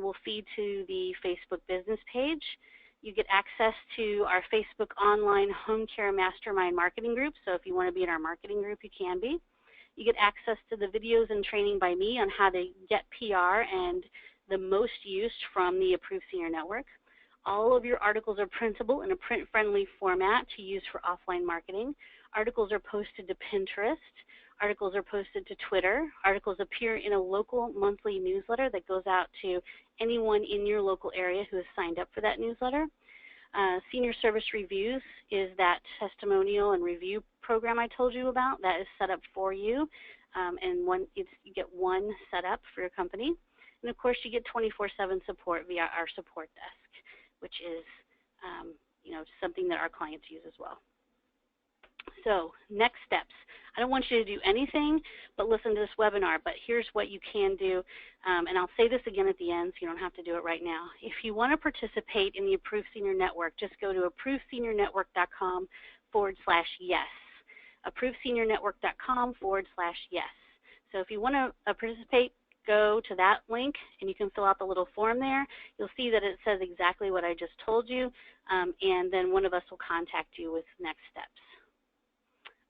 will feed to the Facebook business page. You get access to our Facebook online home care mastermind marketing group. So if you want to be in our marketing group, you can be. You get access to the videos and training by me on how to get PR and the most use from the Approved Senior Network. All of your articles are printable in a print-friendly format to use for offline marketing. Articles are posted to Pinterest. Articles are posted to Twitter. Articles appear in a local monthly newsletter that goes out to anyone in your local area who has signed up for that newsletter. Senior Service Reviews is that testimonial and review program I told you about. That is set up for you, and you get one set up for your company. And of course, you get 24/7 support via our support desk, which is something that our clients use as well. So next steps. I don't want you to do anything but listen to this webinar, but here's what you can do, and I'll say this again at the end so you don't have to do it right now. If you want to participate in the Approved Senior Network, just go to ApprovedSeniorNetwork.com/yes. ApprovedSeniorNetwork.com/yes. So if you want to participate, go to that link and you can fill out the little form there. You'll see that it says exactly what I just told you, and then one of us will contact you with next steps.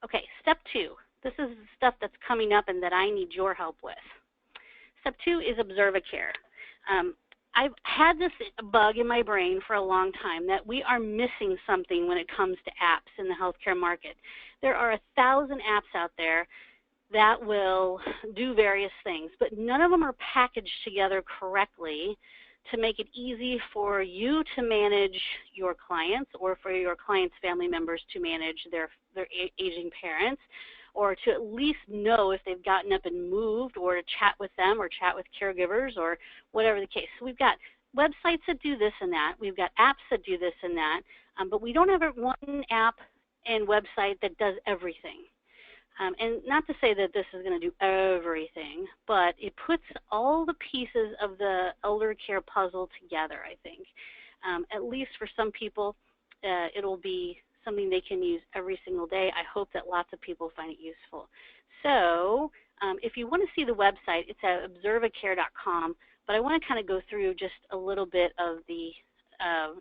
Okay, step 2. This is the stuff that's coming up and that I need your help with. Step 2 is Observacare. I've had this bug in my brain for a long time that we are missing something when it comes to apps in the healthcare market. There are 1,000 apps out there that will do various things, but none of them are packaged together correctly to make it easy for you to manage your clients or for your clients' family members to manage their aging parents, or to at least know if they've gotten up and moved, or to chat with them or chat with caregivers or whatever the case. So we've got websites that do this and that. We've got apps that do this and that, but we don't have one app and website that does everything. And not to say that this is going to do everything, but it puts all the pieces of the elder care puzzle together, I think. At least for some people, it'll be something they can use every single day. I hope that lots of people find it useful. So if you want to see the website, it's at observacare.com, but I want to kind of go through just a little bit of the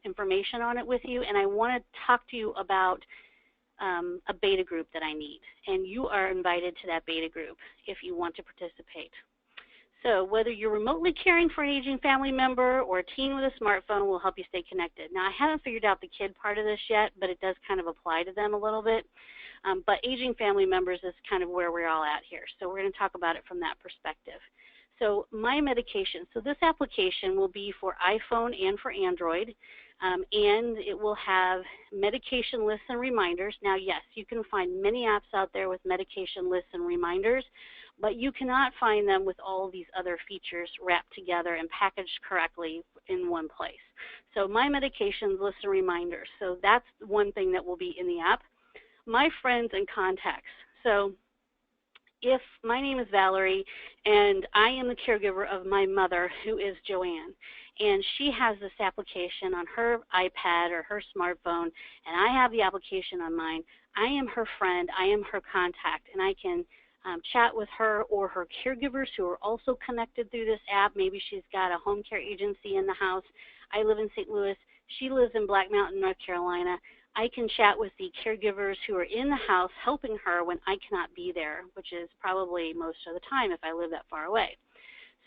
information on it with you, and I want to talk to you about a beta group that I need, and you are invited to that beta group if you want to participate. So whether you're remotely caring for an aging family member or a teen with a smartphone, will help you stay connected. Now, I haven't figured out the kid part of this yet, but it does kind of apply to them a little bit. But aging family members is kind of where we're all at here, so we're going to talk about it from that perspective. So My Medication. So this application will be for iPhone and for Android. And it will have medication lists and reminders. Now, yes, you can find many apps out there with medication lists and reminders, but you cannot find them with all these other features wrapped together and packaged correctly in one place. So My Medications, lists and reminders. So that's one thing that will be in the app. My Friends and Contacts. So if my name is Valerie and I am the caregiver of my mother, who is Joanne, and she has this application on her iPad or her smartphone, and I have the application on mine, I am her friend, I am her contact, and I can chat with her or her caregivers who are also connected through this app. Maybe she's got a home care agency in the house. I live in St. Louis. She lives in Black Mountain, North Carolina. I can chat with the caregivers who are in the house helping her when I cannot be there, which is probably most of the time if I live that far away.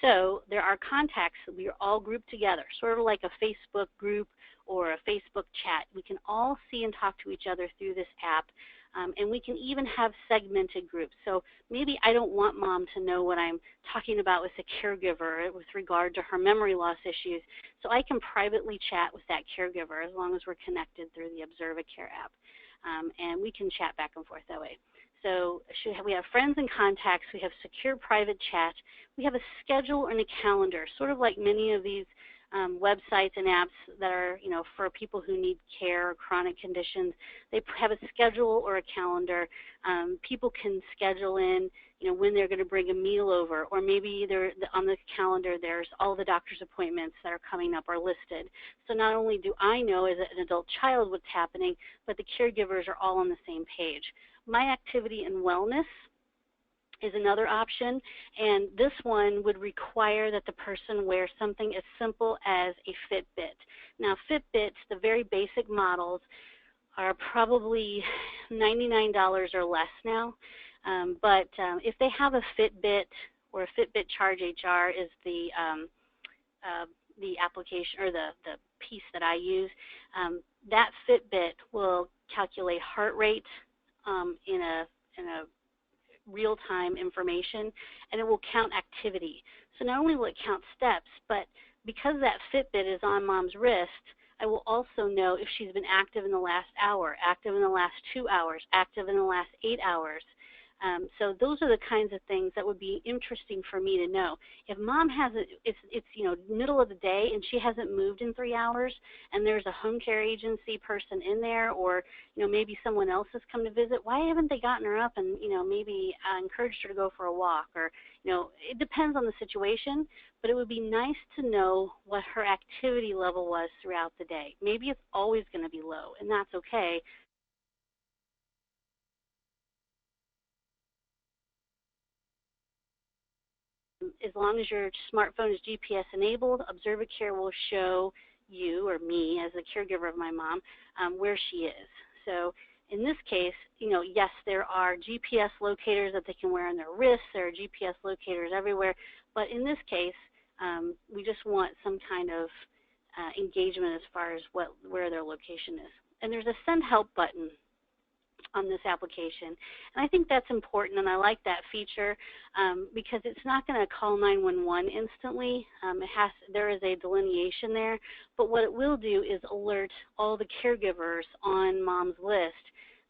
So there are contacts that we are all grouped together, sort of like a Facebook group or a Facebook chat. We can all see and talk to each other through this app, and we can even have segmented groups. So maybe I don't want mom to know what I'm talking about with a caregiver with regard to her memory loss issues, so I can privately chat with that caregiver as long as we're connected through the Observacare app, and we can chat back and forth that way. So we have friends and contacts, we have secure private chat, we have a schedule and a calendar, sort of like many of these websites and apps that are, for people who need care or chronic conditions. They have a schedule or a calendar. People can schedule in, when they're going to bring a meal over, or maybe on the calendar there's all the doctor's appointments that are coming up are listed. So not only do I know as an adult child what's happening, but the caregivers are all on the same page. My Activity and Wellness is another option, and this one would require that the person wear something as simple as a Fitbit. Now, Fitbits, the very basic models, are probably $99 or less now, but if they have a Fitbit or a Fitbit Charge HR is the application or the piece that I use, that Fitbit will calculate heart rate in a real-time information, and it will count activity. So not only will it count steps, but because that Fitbit is on mom's wrist, I will also know if she's been active in the last hour, active in the last 2 hours, active in the last 8 hours. So those are the kinds of things that would be interesting for me to know. If mom hasn't, it's middle of the day and she hasn't moved in 3 hours, and there's a home care agency person in there, or maybe someone else has come to visit, why haven't they gotten her up and maybe encouraged her to go for a walk? Or it depends on the situation, but it would be nice to know what her activity level was throughout the day. Maybe it's always going to be low, and that's okay. As long as your smartphone is GPS enabled, Observacare will show you or me as a caregiver of my mom where she is. So in this case, yes, there are GPS locators that they can wear on their wrists. There are GPS locators everywhere. But in this case, we just want some kind of engagement as far as where their location is. And there's a Send Help button on this application, and I think that's important, and I like that feature because it's not going to call 911 instantly. There is a delineation there, but what it will do is alert all the caregivers on mom's list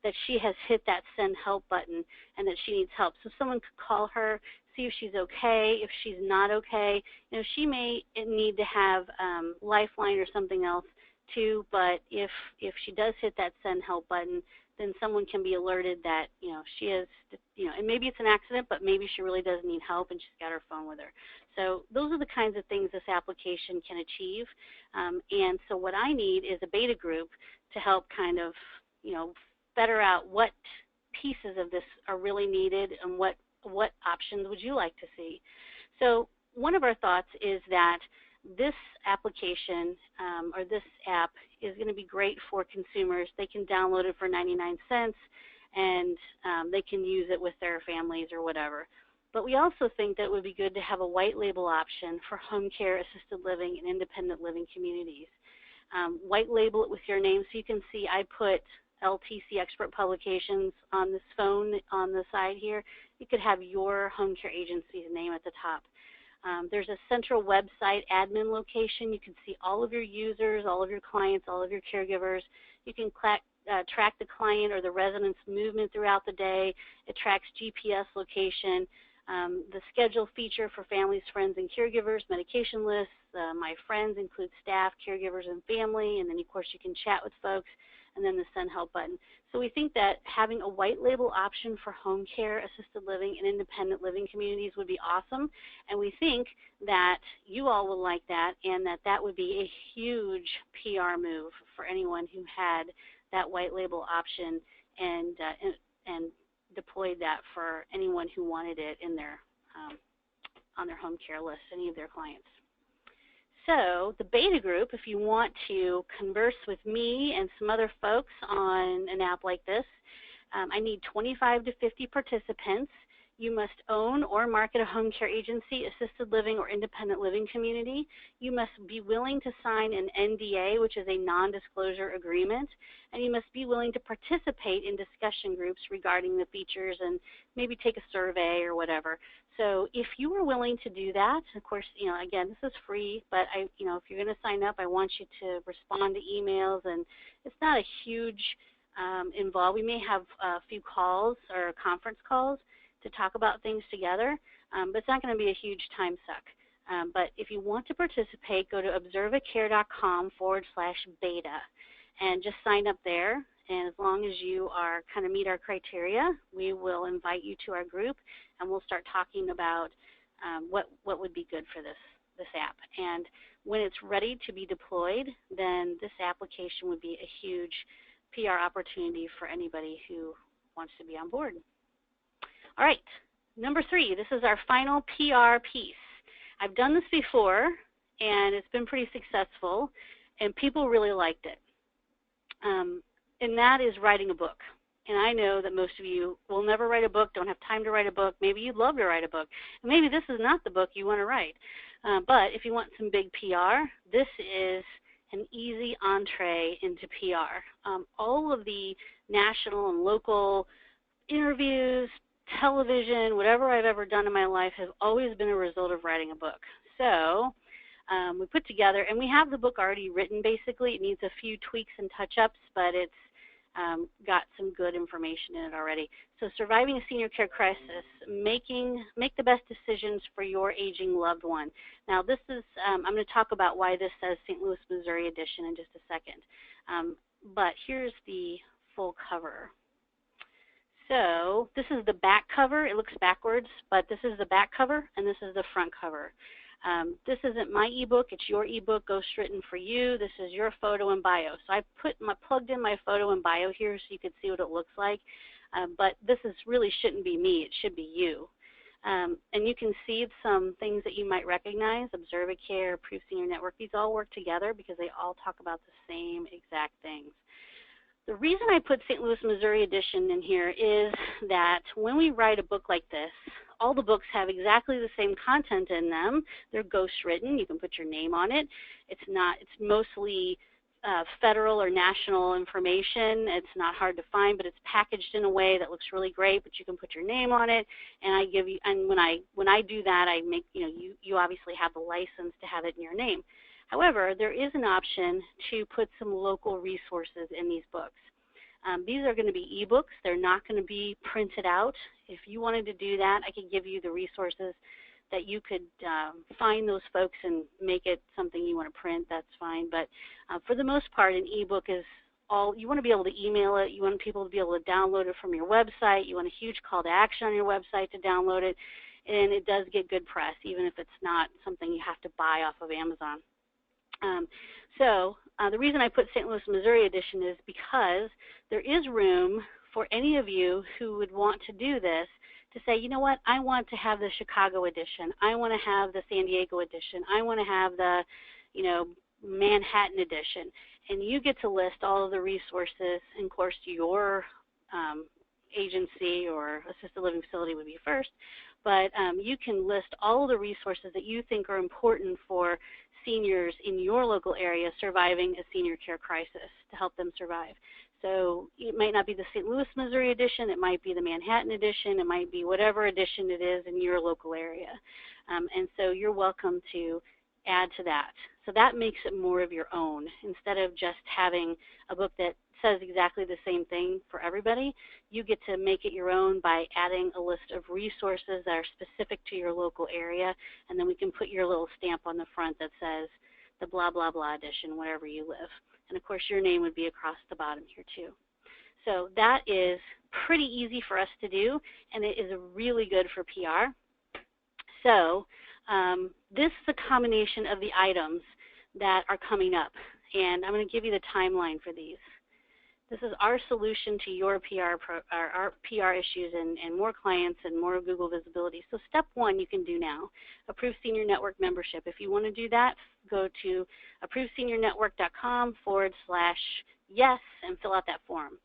that she has hit that Send Help button and that she needs help. So someone could call her, see if she's okay. If she's not okay, she may need to have Lifeline or something else too, but if she does hit that Send Help button, then someone can be alerted that, she is, and maybe it's an accident, but maybe she really does need help and she's got her phone with her. So those are the kinds of things this application can achieve. And so what I need is a beta group to help kind of, better out what pieces of this are really needed and what options would you like to see. So one of our thoughts is that this application or this app is going to be great for consumers. They can download it for 99 cents and they can use it with their families or whatever. But we also think that it would be good to have a white label option for home care, assisted living, and independent living communities. White label it with your name, so you can see I put LTC Expert Publications on this phone on the side here. You could have your home care agency's name at the top. There's a central website admin location. You can see all of your users, all of your clients, all of your caregivers. You can track the client or the resident's movement throughout the day. It tracks GPS location. The schedule feature for families, friends, and caregivers, medication lists. My friends include staff, caregivers, and family. And then, of course, you can chat with folks. And then the Send Help button. So we think that having a white label option for home care, assisted living, and independent living communities would be awesome. And we think that you all will like that, and that would be a huge PR move for anyone who had that white label option and deployed that for anyone who wanted it in their on their home care list, any of their clients. So the beta group, if you want to converse with me and some other folks on an app like this, I need 25 to 50 participants. You must own or market a home care agency, assisted living, or independent living community. You must be willing to sign an NDA, which is a non-disclosure agreement, and you must be willing to participate in discussion groups regarding the features and maybe take a survey or whatever. So if you are willing to do that, of course, again, this is free, but if you're going to sign up, I want you to respond to emails, and it's not a huge involved. We may have a few calls or conference calls to talk about things together, but it's not going to be a huge time suck. But if you want to participate, go to observacare.com/beta and just sign up there. And as long as you are kind of meet our criteria, we will invite you to our group, and we'll start talking about what would be good for this app. And when it's ready to be deployed, then this application would be a huge PR opportunity for anybody who wants to be on board. All right, number 3, this is our final PR piece. I've done this before, and it's been pretty successful, and people really liked it. And that is writing a book. And I know that most of you will never write a book, don't have time to write a book. Maybe you'd love to write a book. And maybe this is not the book you want to write. But if you want some big PR, this is an easy entree into PR. All of the national and local interviews, television, whatever I've ever done in my life has always been a result of writing a book. So we put together, and we have the book already written basically. It needs a few tweaks and touch-ups, but it's got some good information in it already. So surviving a senior care crisis, make the best decisions for your aging loved one. Now this is, I'm going to talk about why this says St. Louis, Missouri edition in just a second. But here's the full cover. So this is the back cover. It looks backwards, but this is the back cover, and this is the front cover. This isn't my ebook, it's your ebook, ghostwritten for you. This is your photo and bio. So I plugged in my photo and bio here so you could see what it looks like. But this really shouldn't be me, it should be you. And you can see some things that you might recognize, Observacare, Proof Senior Network. These all work together because they all talk about the same exact things. The reason I put St. Louis, Missouri edition in here is that when we write a book like this, all the books have exactly the same content in them. They're ghostwritten. You can put your name on it. It's mostly federal or national information. It's not hard to find, but it's packaged in a way that looks really great, but you can put your name on it. And I give you, and when I do that, I make, you obviously have the license to have it in your name. However, there is an option to put some local resources in these books. These are going to be ebooks. They're not going to be printed out. If you wanted to do that, I could give you the resources that you could find those folks and make it something you want to print. That's fine. But for the most part, an ebook is all, you want to be able to email it. You want people to be able to download it from your website. You want a huge call to action on your website to download it. And it does get good press, even if it's not something you have to buy off of Amazon. The reason I put St. Louis, Missouri edition is because there is room for any of you who would want to do this to say, you know what, I want to have the Chicago edition. I want to have the San Diego edition. I want to have the, Manhattan edition. And you get to list all of the resources. And of course, your agency or assisted living facility would be first. But you can list all of the resources that you think are important for seniors in your local area surviving a senior care crisis to help them survive. So it might not be the St. Louis, Missouri edition. It might be the Manhattan edition. It might be whatever edition it is in your local area. And so you're welcome to add to that. So that makes it more of your own. Instead of just having a book that says exactly the same thing for everybody, you get to make it your own by adding a list of resources that are specific to your local area, and then we can put your little stamp on the front that says the blah, blah, blah edition, wherever you live. And of course, your name would be across the bottom here too. So that is pretty easy for us to do, and it is really good for PR. So this is a combination of the items that are coming up, and I'm going to give you the timeline for these. This is our solution to your our PR issues and more clients and more Google visibility. So step one you can do now, Approved Senior Network membership. If you want to do that, go to approvedseniornetwork.com/yes and fill out that form.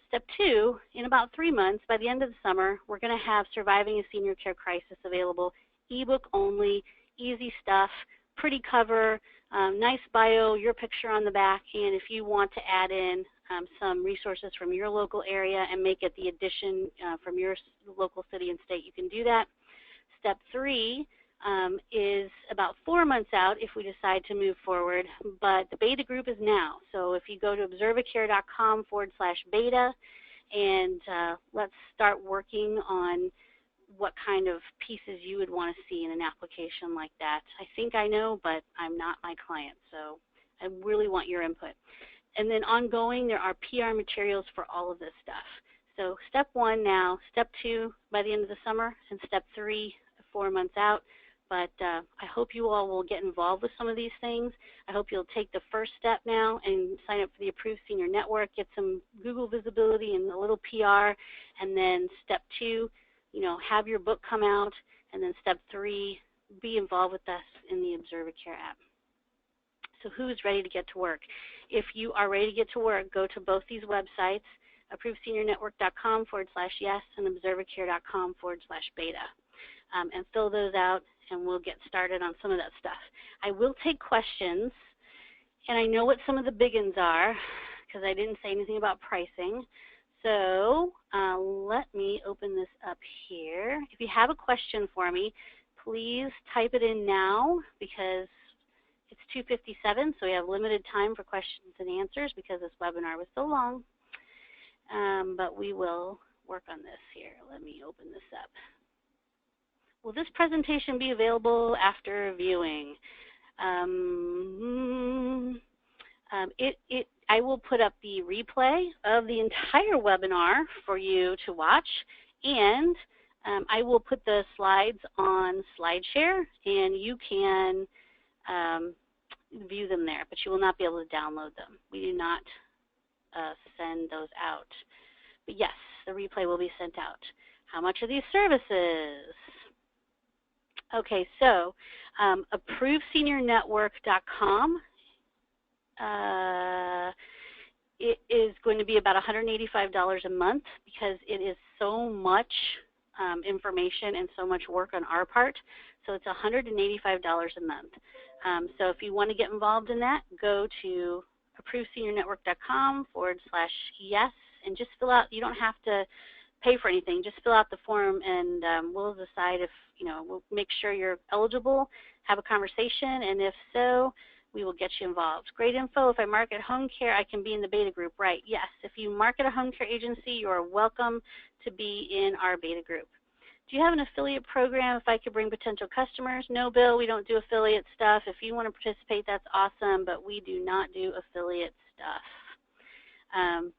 Step two, in about 3 months, by the end of the summer, we're going to have Surviving a Senior Care Crisis available, ebook only, easy stuff, pretty cover, nice bio, your picture on the back, and if you want to add in some resources from your local area and make it the addition from your local city and state, you can do that. Step three is about 4 months out if we decide to move forward, but the beta group is now. So if you go to observacare.com/beta and let's start working on what kind of pieces you would want to see in an application like that. I think I know, but I'm not my client, so I really want your input. And then ongoing, there are PR materials for all of this stuff. So step one now, step two by the end of the summer, and step three 4 months out. But I hope you all will get involved with some of these things. I hope you'll take the first step now and sign up for the Approved Senior Network, get some Google visibility and a little PR, and then step two, have your book come out, and then step three, be involved with us in the ObservaCare app. So who is ready to get to work? If you are ready to get to work, go to both these websites, approvedseniornetwork.com/yes and observacare.com/beta, and fill those out, and we'll get started on some of that stuff. I will take questions, and I know what some of the big ones are because I didn't say anything about pricing. So let me open this up here. If you have a question for me, please type it in now because it's 2:57, so we have limited time for questions and answers because this webinar was so long. But we will work on this here. Let me open this up. Will this presentation be available after viewing? I will put up the replay of the entire webinar for you to watch, and I will put the slides on SlideShare, and you can view them there, but you will not be able to download them. We do not send those out. But yes, the replay will be sent out. How much are these services? Okay, so ApprovedSeniorNetwork.com. It is going to be about $185 a month because it is so much information and so much work on our part. So it's $185 a month. So if you want to get involved in that, go to approvedseniornetwork.com/yes and just fill out. You don't have to pay for anything. Just fill out the form, and we'll decide if, we'll make sure you're eligible, have a conversation, and if so, we will get you involved. Great info. If I market home care, I can be in the beta group. Right, yes. If you market a home care agency, you are welcome to be in our beta group. Do you have an affiliate program if I could bring potential customers? No, Bill, we don't do affiliate stuff. If you want to participate, that's awesome, but we do not do affiliate stuff.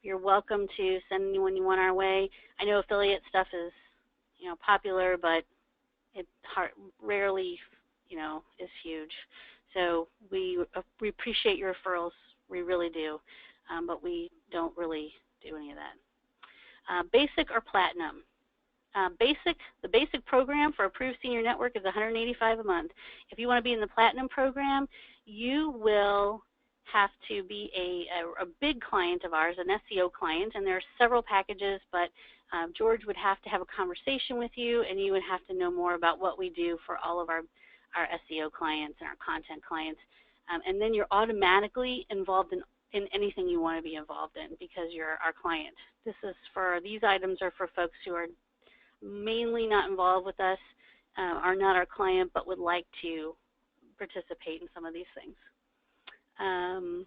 You're welcome to send anyone you want our way. I know affiliate stuff is, popular, but it rarely, is huge. So we appreciate your referrals. We really do, but we don't really do any of that. Basic or platinum? The basic program for Approved Senior Network is $185 a month. If you want to be in the platinum program, you will have to be a big client of ours, an SEO client, and there are several packages, but George would have to have a conversation with you, and you would have to know more about what we do for all of our SEO clients and our content clients, and then you're automatically involved in anything you want to be involved in because you're our client. These items are for folks who are mainly not involved with us, are not our client, but would like to participate in some of these things. And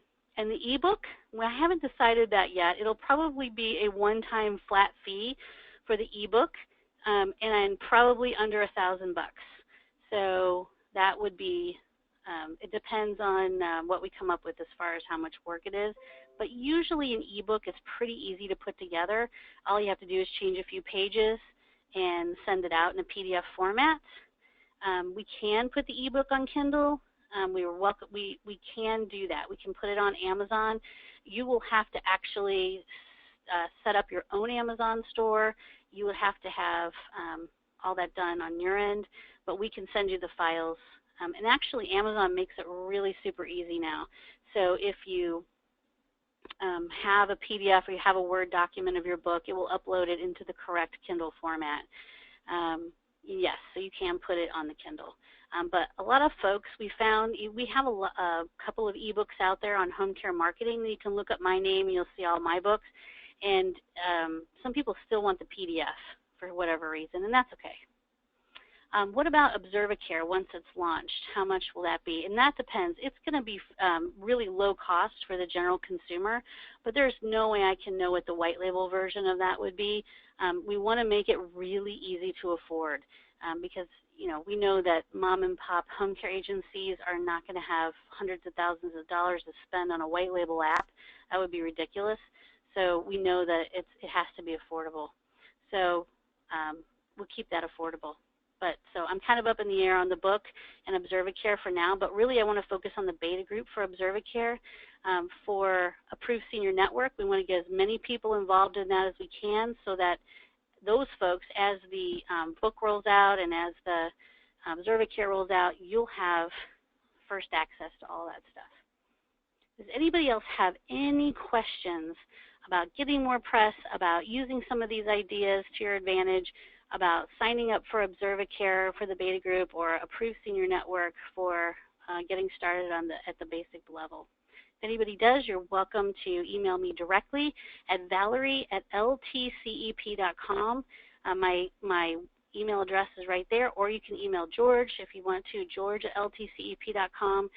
the ebook, well, I haven't decided that yet. It'll probably be a one-time flat fee for the ebook, and probably under $1,000 bucks. So that would be, it depends on what we come up with as far as how much work it is. But usually an ebook is pretty easy to put together. All you have to do is change a few pages and send it out in a PDF format. We can put the ebook on Kindle. We can do that. We can put it on Amazon. you will have to actually set up your own Amazon store. You would have to have all that done on your end, but we can send you the files. And actually, Amazon makes it really super easy now. So if you have a PDF or you have a Word document of your book, it will upload it into the correct Kindle format. Yes, so you can put it on the Kindle. But a lot of folks, we found, we have a couple of ebooks out there on home care marketing. You can look up my name and you'll see all my books. And some people still want the PDF for whatever reason, and that's okay. What about Observacare once it's launched? How much will that be? And that depends. It's going to be really low cost for the general consumer, but there's no way I can know what the white label version of that would be. We want to make it really easy to afford because we know that mom and pop home care agencies are not going to have hundreds of thousands of dollars to spend on a white label app. That would be ridiculous. So we know that it has to be affordable. So we'll keep that affordable. But so I'm kind of up in the air on the book and Observacare for now, but really I want to focus on the beta group for Observacare. For Approved Senior Network, we want to get as many people involved in that as we can so that those folks, as the book rolls out and as the Observacare rolls out, you'll have first access to all that stuff. Does anybody else have any questions about getting more press, about using some of these ideas to your advantage, about signing up for Observacare for the beta group or Approved Senior Network for getting started on at the basic level? If anybody does, you're welcome to email me directly at valerie@ltcep.com. My email address is right there, or you can email George if you want to, george@ltcep.com.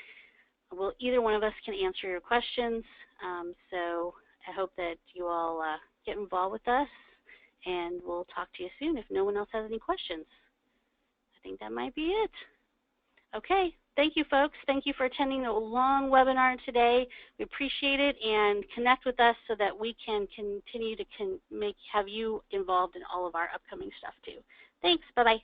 Well, either one of us can answer your questions. So I hope that you all get involved with us, and we'll talk to you soon if no one else has any questions. I think that might be it. Okay, thank you, folks. Thank you for attending the long webinar today. We appreciate it, and connect with us so that we can continue to have you involved in all of our upcoming stuff too. Thanks. Bye-bye.